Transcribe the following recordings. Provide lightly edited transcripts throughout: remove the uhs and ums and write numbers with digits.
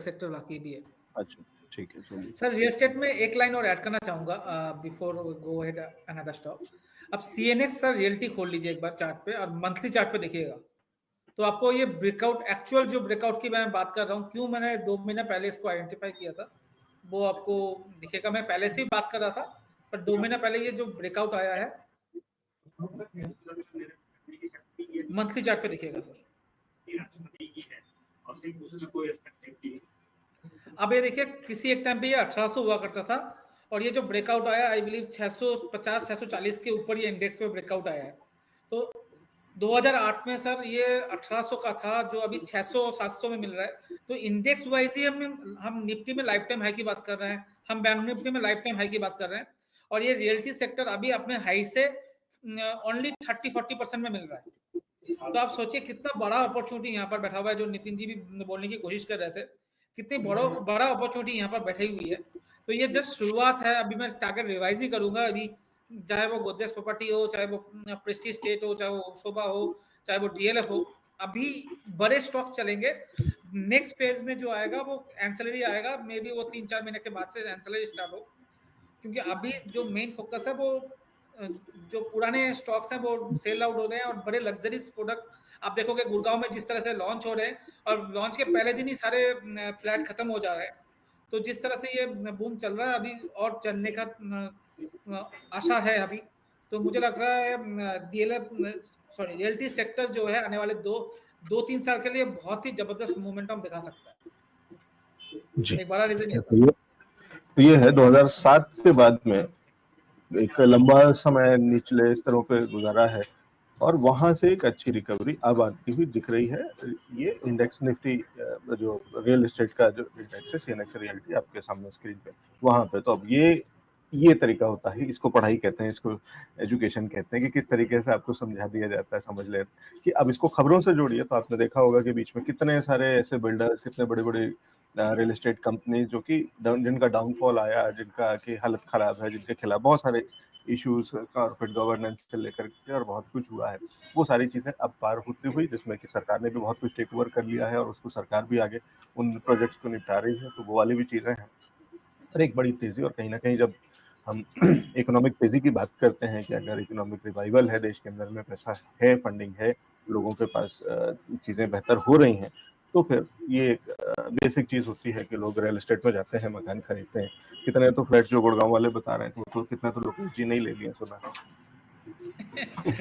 Sector बाकी भी है। अच्छा, ठीक है, चलिए। सर रियल एस्टेट में एक लाइन और ऐड करना चाहूंगा बिफोर गो हेड अनदर स्टॉक। अब सीएनएक्स सर रियलिटी खोल लीजिए एक बार चार्ट पे और मंथली चार्ट पे देखिएगा, तो आपको ये ब्रेकआउट, एक्चुअल जो ब्रेकआउट की मैं बात कर रहा हूँ, क्यों मैंने 2 महीने पहले इसको आइडेंटिफाई किया था वो आपको दिखेगा। मैं पहले से ही बात कर रहा था, पर 2 महीना पहले ये जो ब्रेकआउट आया है मंथली चार्ट पे देखिएगा सर। अब ये देखिए किसी एक टाइम पे ये 1800 हुआ करता था, और ये जो ब्रेकआउट आया आई बिलीव 650 640 के ऊपर ये इंडेक्स पे ब्रेकआउट आया है। तो 2008 में सर ये 1800 का था, जो अभी 600 700 में मिल रहा है। तो इंडेक्स वाइज ही हम निफ्टी में लाइफ टाइम हाई की बात कर रहे हैं, हम बैंक निफ्टी में लाइफ टाइम हाई की बात कर रहे हैं, और ये रियलिटी सेक्टर अभी अपने हाई से ओनली 30-40% में मिल रहा है। तो आप सोचिए कितना बड़ा अपॉर्चुनिटी यहाँ पर बैठा हुआ है, जो नितिन जी भी बोलने की कोशिश कर रहे थे, कितनी बड़ा अपॉर्चुनिटी यहाँ पर बैठी हुई है। तो ये जस्ट शुरुआत है, अभी मैं टारगेट रिवाइज ही करूंगा अभी, चाहे वो गोदरेज प्रॉपर्टी हो, चाहे वो प्रेस्टीज स्टेट हो, चाहे वो शोभा हो, चाहे वो डीएलएफ हो, अभी बड़े स्टॉक चलेंगे। नेक्स्ट फेज में जो आएगा वो एंसेलरी आएगा, मे बी वो 3-4 महीने के बाद से एंसेलरी स्टार्ट हो, क्योंकि अभी जो मेन फोकस है वो जो पुराने स्टॉक्स हैं वो सेल आउट हो रहे हैं, और बड़े लग्जरीज प्रोडक्ट आप देखोगे गुड़गांव में जिस तरह से लॉन्च हो रहे हैं, और लॉन्च के पहले दिन ही सारे फ्लैट खत्म हो जा रहे हैं। तो जिस तरह से ये बूम चल रहा है अभी और चलने का आशा है अभी, तो मुझे लग रहा है डीएलएफ सॉरी रियल्टी सेक्टर जो है आने वाले 2-3 साल के लिए बहुत ही जबरदस्त मोमेंटम दिखा सकता है। जी, एक बड़ा रीजन तो ये है 2007 के बाद में एक लंबा समय निचले स्तरों पे गुजारा है, और वहां से एक अच्छी रिकवरी अब आती हुई दिख रही है। ये इंडेक्स निफ्टी जो रियल एस्टेट का जो इंडेक्स है सीएनएक्स रियलिटी आपके सामने स्क्रीन पे, वहां पे तो अब ये तरीका होता है, इसको पढ़ाई कहते हैं, इसको एजुकेशन कहते हैं, कि किस तरीके से आपको समझा दिया जाता है, समझ ले कि अब इसको खबरों से जोड़िए। तो आपने देखा होगा कि बीच में कितने सारे ऐसे बिल्डर्स, कितने बड़े बड़े रियल एस्टेट कंपनी जो कि जिनका डाउनफॉल आया, जिनका की हालत खराब है, जिनके खिलाफ बहुत सारे इश्यूज कॉर्पोरेट गवर्नेंस से लेकर के और बहुत कुछ हुआ है, वो सारी चीजें अब पार होती हुई, जिसमें कि सरकार ने भी बहुत कुछ टेक ओवर कर लिया है, और उसको सरकार भी आगे उन प्रोजेक्ट्स को निपटा रही है, तो वो वाली भी चीजें हैं। और एक बड़ी तेजी, और कहीं ना कहीं जब हम इकोनॉमिक तेजी की बात करते हैं कि अगर इकोनॉमिक रिवाइवल है, देश के अंदर में पैसा है, फंडिंग है, लोगों के पास चीजें बेहतर हो रही हैं, तो फिर ये एक बेसिक चीज होती है कि लोग रियल एस्टेट में जाते हैं, मकान खरीदते हैं। कितने तो फ्लैट जो गुड़गांव वाले बता रहे हैं, तो कितना तो लोग जी नहीं ले लिए, सुना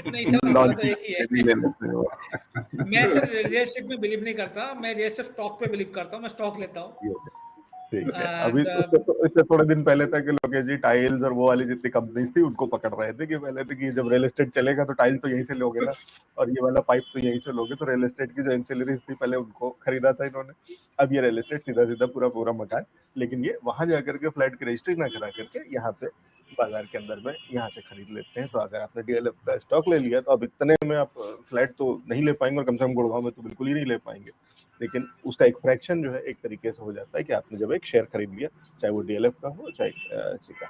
नहीं सर, हमारा तो एक ही है। ले लेते हो। मैं सर रियल एस्टेट में बिलीव नहीं करता, मैं रियल एस्टेट स्टॉक पे बिलीव करता हूँ, मैं स्टॉक लेता हूँ। ठीक है, अभी इससे थोड़े दिन पहले तक लोग जी टाइल्स और वो वाली जितनी कंपनीज थी उनको पकड़ रहे थे कि पहले थे कि जब रियल एस्टेट चलेगा तो टाइल तो यहीं से लोगे ना, और ये वाला पाइप तो यहीं से लोगे, तो रियल एस्टेट की जो एंसिलरीज थी पहले उनको खरीदा था इन्होंने। अब ये रियल एस्टेट सीधा सीधा पूरा पूरा मकान, लेकिन ये वहां जाकर के फ्लैट की रजिस्ट्री ना करा करके यहाँ पे बाजार के अंदर में यहाँ से खरीद लेते हैं। तो अगर आपने डीएलएफ का स्टॉक ले लिया तो अब इतने में आप फ्लैट तो नहीं ले पाएंगे, और कम से कम गुड़गांव में तो बिल्कुल ही नहीं ले पाएंगे, लेकिन उसका एक फ्रैक्शन जो है एक तरीके से हो जाता है कि आपने जब एक शेयर खरीद लिया, चाहे वो डीएलएफ का हो चाहे सी का,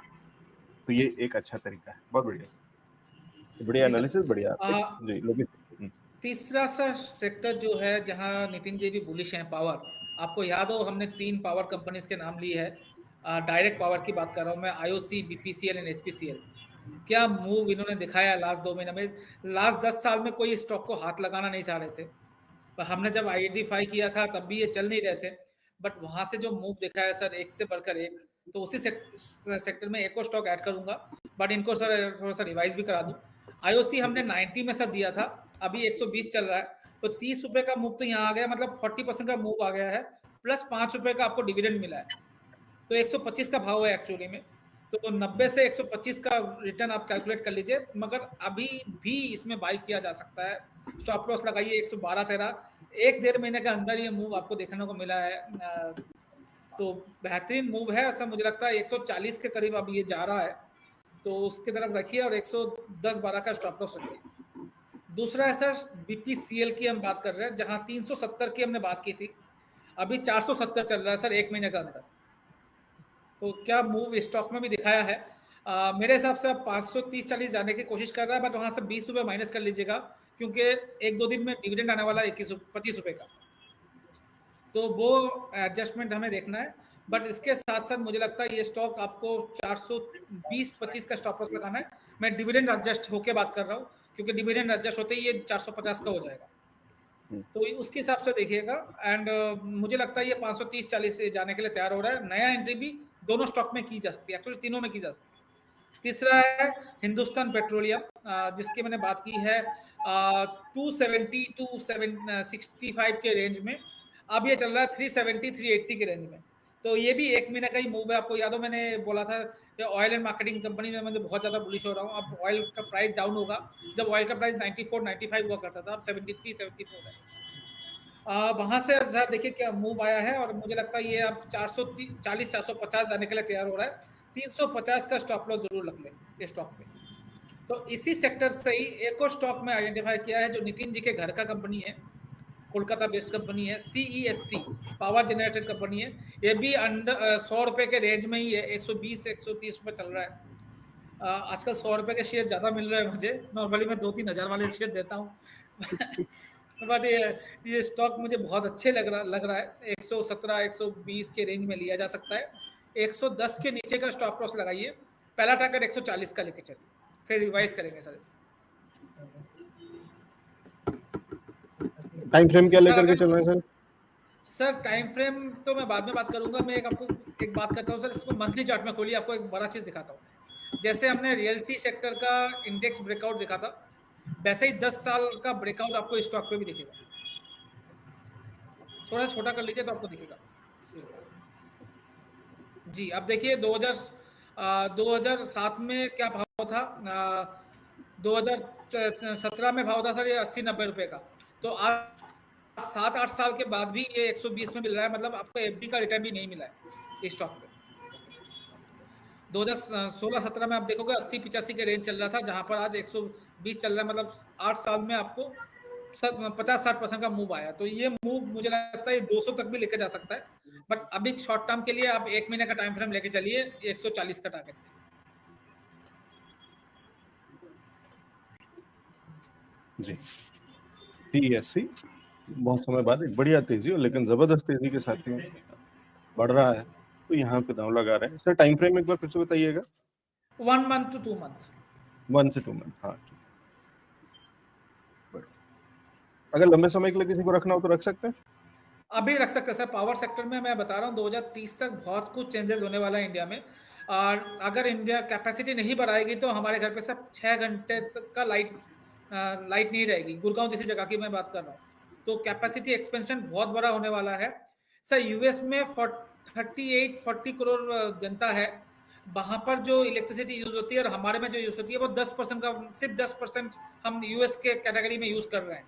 तो ये एक अच्छा तरीका है। बहुत बढ़िया एनालिसिस, बढ़िया जी। लेकिन तीसरा सा सेक्टर जो है जहां नितिन जी भी बुलिश हैं, पावर। आपको याद हो हमने 3 पावर कंपनीज के नाम लिए है, डायरेक्ट पावर की बात कर रहा हूं मैं, आईओसी, बीपीसीएल एंड एचपीसीएल। क्या मूव इन्होंने दिखाया लास्ट 2 महीने में। लास्ट 10 साल में कोई स्टॉक को हाथ लगाना नहीं चाह रहे थे, पर हमने जब आइडेंटिफाई किया था तब भी ये चल नहीं रहे थे, बट वहां से जो मूव दिखा है सर, एक से बढ़कर एक। तो उसी सेक्टर में एक और स्टॉक ऐड करूंगा, बट इनको सर थोड़ा सा रिवाइज भी करा दूं। आईओसी हमने 90 में सर दिया था, अभी 120 चल रहा है, तो 30 रुपए का मूव तो यहाँ आ गया, मतलब 40% का मूव आ गया है, प्लस 5 रुपए का आपको डिविडेंड मिला है, तो 125 का भाव है एक्चुअली में। तो 90 से 125 का रिटर्न आप कैलकुलेट कर लीजिए, मगर अभी भी इसमें बाई किया जा सकता है। स्टॉप लॉस लगाइए 112-13, 1-1.5 महीने के अंदर ये मूव आपको देखने को मिला है, तो बेहतरीन मूव है। ऐसा मुझे लगता है 140 के करीब अब ये जा रहा है, तो उसकी तरफ रखिए, और 110-12 का स्टॉप लॉस रखिए। दूसरा है सर बीपीसीएल की हम बात कर रहे हैं, जहां 370 की हमने बात की थी, अभी 470 चल रहा है सर 1 महीने के अंदर। तो क्या मूव स्टॉक में भी दिखाया है। मेरे हिसाब से अब 530-40 जाने की कोशिश कर रहा है, बट वहां से 20 रुपए माइनस कर लीजिएगा, क्योंकि 1-2 दिन में डिविडेंड आने वाला है 25 रुपए का। तो वो एडजस्टमेंट हमें देखना है। बट इसके साथ साथ मुझे लगता है ये स्टॉक आपको 420-25 का स्टॉप लॉस लगाना है। मैं डिविडेंड एडजस्ट होके बात कर रहा हूँ, क्योंकि डिविडेंड एडजस्ट होते ही ये 450 का हो जाएगा, तो उसके हिसाब से देखिएगा। एंड मुझे लगता है ये 530-40 से जाने के लिए तैयार हो रहा है। नया एंट्री भी दोनों स्टॉक में की जा सकती है, एक्चुअली तीनों में की जा सकती है। तीसरा है हिंदुस्तान पेट्रोलियम, जिसकी मैंने बात की है 270 टू 765 के रेंज में। अब ये चल रहा है 370-380 के रेंज में। तो ये भी एक महीने का ही मूव है। आपको याद हो मैंने बोला था कि ऑयल एंड मार्केटिंग कंपनी में मुझे बहुत ज्यादा बुलिश हो रहा हूँ। अब ऑयल का प्राइस डाउन होगा। जब ऑयल का प्राइस 94-95 हुआ करता था, अब 73-74 है। वहां से जरा देखिए क्या मूव आया है, और मुझे लगता है ये अब 440-450 जाने के लिए तैयार हो रहा है। 350 का स्टॉप लॉस जरूर रख ले ये स्टॉक पे। तो इसी सेक्टर से ही एक और स्टॉक में आइडेंटिफाई किया है, जो नितिन जी के घर का कंपनी है, कोलकाता बेस्ड कंपनी है, CESC पावर जनरेटेड कंपनी है। ये भी अंडर 100 रुपए के रेंज में ही है, 120-130 रुपए चल रहा है। आजकल 100 रुपए के शेयर ज्यादा मिल रहे हैं मुझे। नॉर्मली मैं 2-3 हजार वाले शेयर देता हूँ बट ये स्टॉक मुझे बहुत अच्छे लग रहा है। 117-120 के रेंज में लिया जा सकता है। 110 के नीचे का स्टॉप लॉस लगाइए। पहला टारगेट 140 का लेके चलिए, फिर रिवाइज करेंगे सर इसमें। टाइम फ्रेम क्या सर लेकर के अगर चल रहे हैं सर? सर टाइम फ्रेम तो मैं बाद में बात करूंगा। मैं आपको एक बात करता हूँ सर, इसको मंथली चार्ट में खोलिए, आपको एक बड़ा चीज दिखाता हूँ। जैसे हमने रियल्टी सेक्टर का इंडेक्स ब्रेकआउट देखा था, वैसे ही 10 साल का ब्रेकआउट आपको इस स्टॉक पे भी दिखेगा। थोड़ा छोटा कर लीजिए तो आपको दिखेगा। जी अब देखिए 2007 में क्या भाव था, 2017 में भाव था सर ये 80-90 रुपए का। तो आज 7-8 साल के बाद भी ये 120 में मिल रहा है। मतलब आपको FD का रिटर्न भी नहीं मिला है इस स्टॉक पे। 2016-17 में आप देखोगे 80-85 के रेंज चल रहा था, जहां पर आज 120 चल रहा है। मतलब 8 साल में आपको 50-60% का मूव आया। तो ये मूव मुझे लगता है 200 तक भी लेके जा सकता है। बट अभी शॉर्ट टर्म के लिए आप 1 महीने का टाइम फ्रेम लेके चलिए 140 का टारगेट। जी, CESC बहुत समय बाद एक बढ़िया तेजी, और लेकिन जबरदस्त तेजी के साथ में बढ़ रहा है, तो यहाँ पे दांव लगा रहे हैं सर। टाइम फ्रेम एक बार फिर से बताइएगा। 1 मंथ टू 2 मंथ। 1 से 2 मंथ, हाँ। अगर लंबे समय के लिए किसी को रखना हो तो रख सकते हैं। अभी रख सकते हैं सर। पावर सेक्टर में मैं बता रहा हूँ 2030 तक बहुत कुछ चेंजेस होने वाला है इंडिया में। और अगर इंडिया कैपेसिटी नहीं बढ़ाएगी तो हमारे घर पे सब 6 घंटे तक का लाइट नहीं रहेगी। गुड़गांव जैसी जगह की मैं बात कर रहा हूँ। तो कैपेसिटी एक्सपेंशन बहुत बड़ा होने वाला है सर। यूएस में 38-40 करोड़ जनता है। वहां पर जो इलेक्ट्रिसिटी यूज होती है और हमारे में जो यूज होती है वो 10% का, सिर्फ 10% हम यूएस के कैटेगरी में यूज कर रहे हैं।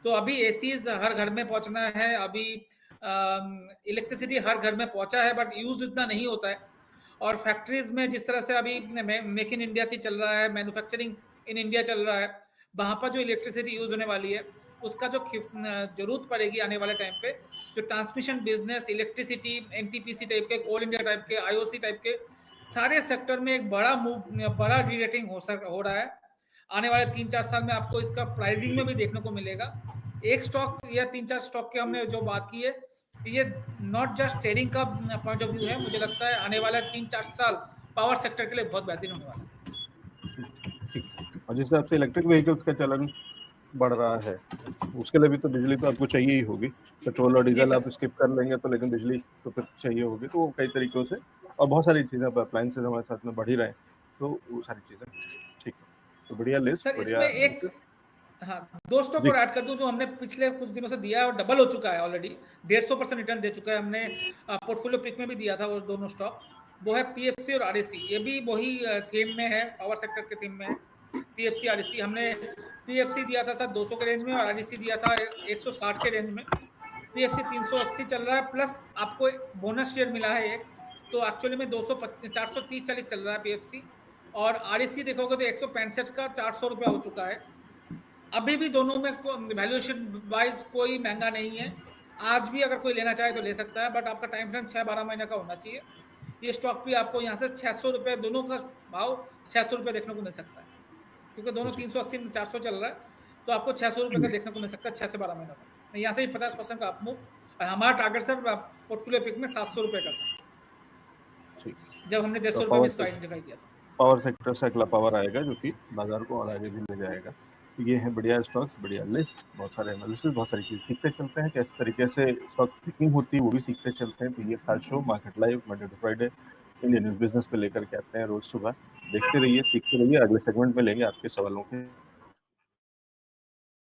तो अभी एसीज हर घर में पहुंचना है। अभी इलेक्ट्रिसिटी हर घर में पहुंचा है, बट यूज इतना नहीं होता है। और फैक्ट्रीज में जिस तरह से अभी मेक इन इंडिया की चल रहा है, मैन्युफैक्चरिंग इन इंडिया चल रहा है, वहां पर जो इलेक्ट्रिसिटी यूज होने वाली है उसका जो जरूरत पड़ेगी आने वाले टाइम पे, जो transmission business, electricity, NTPC type के, कोल इंडिया टाइप के, आईओसी टाइप के सारे सेक्टर में एक बड़ा रीरेटिंग हो रहा है। आने वाले 3-4 साल में आपको इसका प्राइसिंग में भी देखने को मिलेगा। एक स्टॉक या 3-4 स्टॉक के हमने जो बात की है, ये नॉट जस्ट ट्रेडिंग का पॉइंट ऑफ व्यू है। मुझे लगता है आने वाला 3-4 साल पावर सेक्टर के लिए बहुत बेहतरीन होने वाला है। और जिस हिसाब से इलेक्ट्रिक व्हीकल्स का चलन बढ़ रहा है, उसके लिए भी तो बिजली तो आपको चाहिए ही होगी। पेट्रोल और डीजल आप स्किप कर लेंगे तो, लेकिन बिजली तो फिर चाहिए होगी। तो वो कई तरीकों से, और बहुत सारी चीजें, अप्लायंसेज हमारे साथ में बढ़ ही रहे हैं, तो वो सारी चीजें ठीक है। तो बढ़िया लिस्ट, सर बढ़िया। इसमें एक, हाँ, 2 स्टॉक जी, और ऐड कर दूं जो हमने पिछले कुछ दिनों से दिया है और डबल हो चुका है ऑलरेडी। 150% रिटर्न दे चुका है। हमने पोर्टफोलियो पिक में भी दिया था वो दोनों स्टॉक। वो है पीएफसी और आरएसी। ये भी वही थीम में है, पावर सेक्टर के थीम में है। पीएफसी आरएसी हमने पीएफसी दिया था सर 200 के रेंज में, और आरएसी दिया था 160 के रेंज में। पीएफसी 380 चल रहा है, प्लस आपको बोनस शेयर मिला है एक। तो एक्चुअली में 430-40 चल रहा है पीएफसी। और आरएसी देखोगे तो 165 का 400 रुपया हो चुका है। अभी भी दोनों में वैल्यूएशन वाइज कोई महंगा नहीं है। आज भी अगर कोई लेना चाहे तो ले सकता है, बट आपका टाइम फ्रेम 6-12 महीने का होना चाहिए। ये स्टॉक भी आपको यहाँ से 600 रुपये, दोनों का भाव 600 रुपये देखने को मिल सकता है, क्योंकि दोनों 380-400 चल रहा है। तो आपको 600 रुपये का देखने को मिल सकता है 6 से 12 महीनों का। यहाँ से ही 50% का अप मूव। और हमारा टारगेट सर पोर्टफोलियो पिक में 700 रुपए का था, ठीक। जब हमने 150 तो रुपए में इसको आइडेंटिफाई किया था। पावर सेक्टर से अगला पावर आएगा जो कि बाजार को और आगे भी ले जाएगा। तो ये है बढ़िया स्टॉक, बढ़िया लिस्ट, बहुत सारे एनालिसिस, बहुत सारी चीज सीखते चलते हैं, किस तरीके से स्टॉक पिकिंग होती है वो भी सीखते चलते हैं। तो ये खास show market live Monday to Friday Indian business पे लेकर के आते हैं रोज सुबह। देखते रहिए, सीखते रहिए। अगले सेगमेंट में लेंगे आपके सवालों के